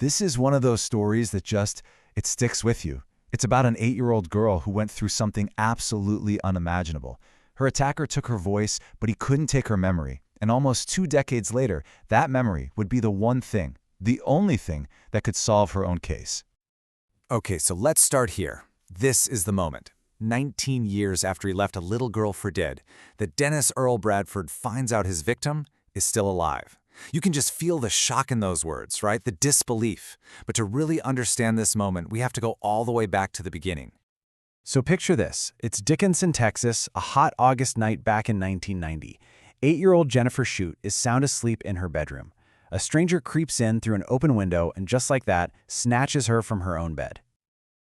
This is one of those stories that it sticks with you. It's about an 8-year-old girl who went through something absolutely unimaginable. Her attacker took her voice, but he couldn't take her memory. And almost 2 decades later, that memory would be the one thing, the only thing, that could solve her own case. Okay, so let's start here. This is the moment. 19 years after he left a little girl for dead, that Dennis Earl Bradford finds out his victim is still alive. You can just feel the shock in those words, right? The disbelief. But to really understand this moment, we have to go all the way back to the beginning. So picture this. It's Dickinson, Texas, a hot August night back in 1990. 8-year-old Jennifer Shute is sound asleep in her bedroom. A stranger creeps in through an open window and just like that, snatches her from her own bed.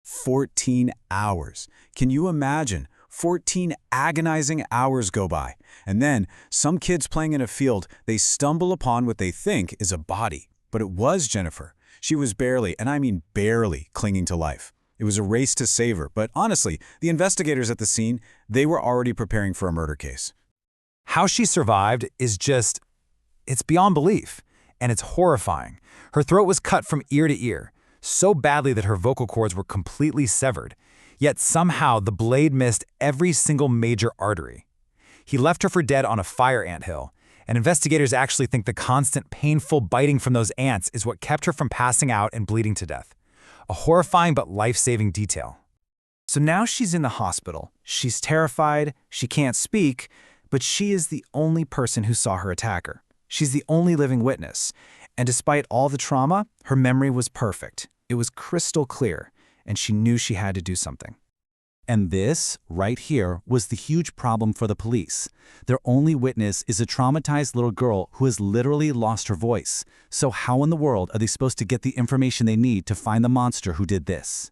14 hours. Can you imagine? 14 agonizing hours go by. And then, some kids playing in a field, they stumble upon what they think is a body. But it was Jennifer. She was barely, and I mean barely, clinging to life. It was a race to save her, but honestly, the investigators at the scene, they were already preparing for a murder case. How she survived is it's beyond belief. And it's horrifying. Her throat was cut from ear to ear, so badly that her vocal cords were completely severed. Yet somehow the blade missed every single major artery. He left her for dead on a fire anthill, and investigators actually think the constant painful biting from those ants is what kept her from passing out and bleeding to death. A horrifying but life-saving detail. So now she's in the hospital. She's terrified, she can't speak, but she is the only person who saw her attacker. She's the only living witness. And despite all the trauma, her memory was perfect. It was crystal clear, and she knew she had to do something. And this, right here, was the huge problem for the police. Their only witness is a traumatized little girl who has literally lost her voice. So how in the world are they supposed to get the information they need to find the monster who did this?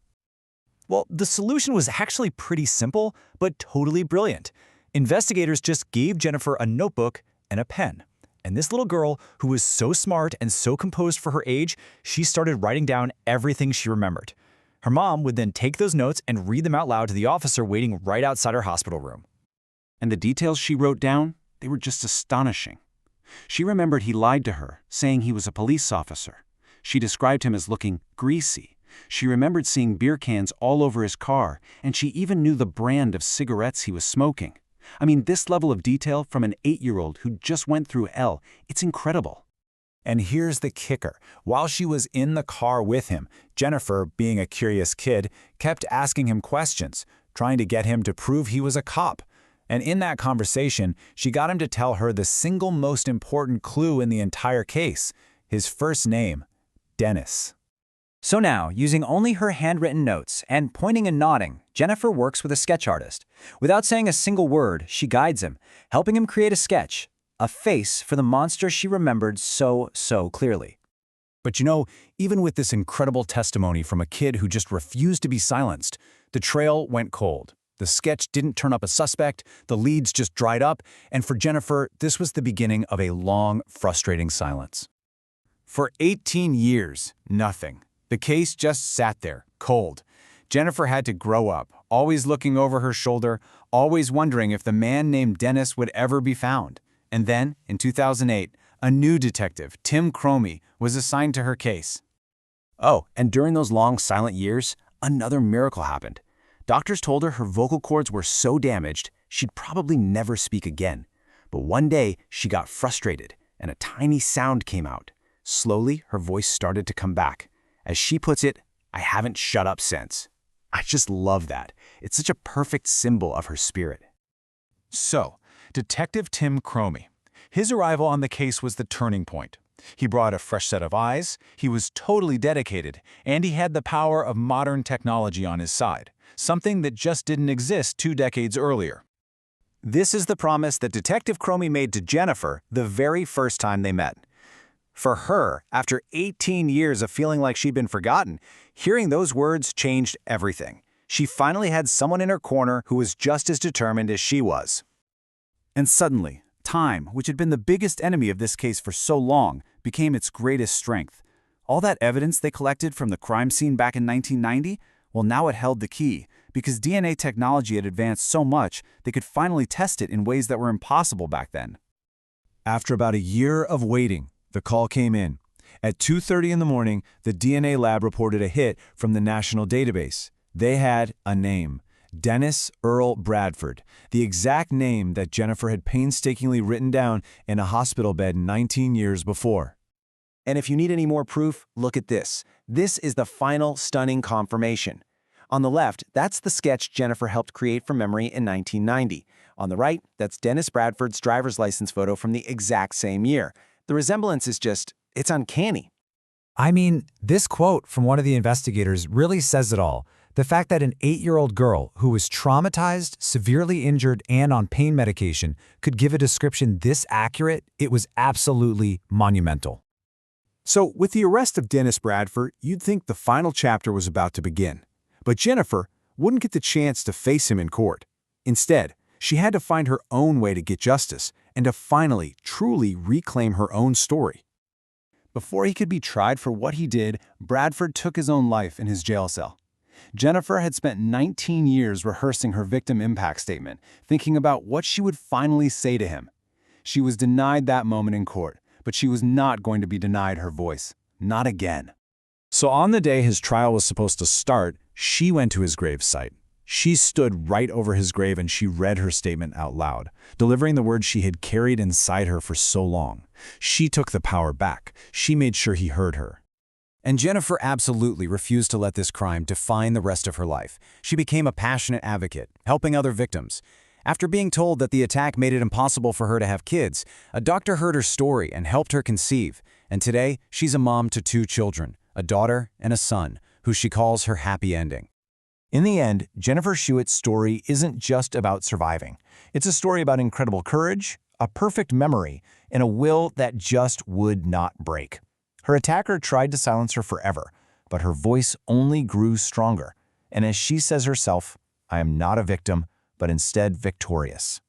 Well, the solution was actually pretty simple, but totally brilliant. Investigators just gave Jennifer a notebook and a pen. And this little girl, who was so smart and so composed for her age, she started writing down everything she remembered. Her mom would then take those notes and read them out loud to the officer waiting right outside her hospital room. And the details she wrote down, they were just astonishing. She remembered he lied to her, saying he was a police officer. She described him as looking greasy. She remembered seeing beer cans all over his car, and she even knew the brand of cigarettes he was smoking. I mean, this level of detail from an 8-year-old who just went through hell, it's incredible. And here's the kicker. While she was in the car with him, Jennifer, being a curious kid, kept asking him questions, trying to get him to prove he was a cop. And in that conversation, she got him to tell her the single most important clue in the entire case, his first name, Dennis. So now, using only her handwritten notes and pointing and nodding, Jennifer works with a sketch artist. Without saying a single word, she guides him, helping him create a sketch, a face for the monster she remembered so clearly. But you know, even with this incredible testimony from a kid who just refused to be silenced, the trail went cold. The sketch didn't turn up a suspect, the leads just dried up, and for Jennifer, this was the beginning of a long, frustrating silence. For 18 years, nothing. The case just sat there, cold. Jennifer had to grow up, always looking over her shoulder, always wondering if the man named Dennis would ever be found. And then, in 2008, a new detective, Tim Cromie, was assigned to her case. Oh, and during those long, silent years, another miracle happened. Doctors told her vocal cords were so damaged, she'd probably never speak again. But one day, she got frustrated, and a tiny sound came out. Slowly, her voice started to come back. As she puts it, I haven't shut up since. I just love that. It's such a perfect symbol of her spirit. So, Detective Tim Cromie. His arrival on the case was the turning point. He brought a fresh set of eyes, he was totally dedicated, and he had the power of modern technology on his side, something that just didn't exist 2 decades earlier. This is the promise that Detective Cromie made to Jennifer the very first time they met. For her, after 18 years of feeling like she'd been forgotten, hearing those words changed everything. She finally had someone in her corner who was just as determined as she was. And suddenly, time, which had been the biggest enemy of this case for so long, became its greatest strength. All that evidence they collected from the crime scene back in 1990, well, now it held the key, because DNA technology had advanced so much they could finally test it in ways that were impossible back then. After about a year of waiting, the call came in. At 2:30 in the morning, the DNA lab reported a hit from the national database. They had a name: Dennis Earl Bradford, the exact name that Jennifer had painstakingly written down in a hospital bed 19 years before. And if you need any more proof, look at this. This is the final stunning confirmation. On the left, that's the sketch Jennifer helped create from memory in 1990. On the right, that's Dennis Bradford's driver's license photo from the exact same year. The resemblance is it's uncanny. I mean, this quote from one of the investigators really says it all. The fact that an 8-year-old girl who was traumatized, severely injured, and on pain medication could give a description this accurate, it was absolutely monumental. So, with the arrest of Dennis Bradford, you'd think the final chapter was about to begin. But Jennifer wouldn't get the chance to face him in court. Instead, she had to find her own way to get justice and to finally, truly reclaim her own story. Before he could be tried for what he did, Bradford took his own life in his jail cell. Jennifer had spent 19 years rehearsing her victim impact statement, thinking about what she would finally say to him. She was denied that moment in court, but she was not going to be denied her voice. Not again. So on the day his trial was supposed to start, she went to his gravesite. She stood right over his grave and she read her statement out loud, delivering the words she had carried inside her for so long. She took the power back. She made sure he heard her. And Jennifer absolutely refused to let this crime define the rest of her life. She became a passionate advocate, helping other victims. After being told that the attack made it impossible for her to have kids, a doctor heard her story and helped her conceive. And today, she's a mom to 2 children, a daughter and a son, who she calls her happy ending. In the end, Jennifer Schuett's story isn't just about surviving. It's a story about incredible courage, a perfect memory, and a will that just would not break. Her attacker tried to silence her forever, but her voice only grew stronger. And as she says herself, "I am not a victim, but instead victorious."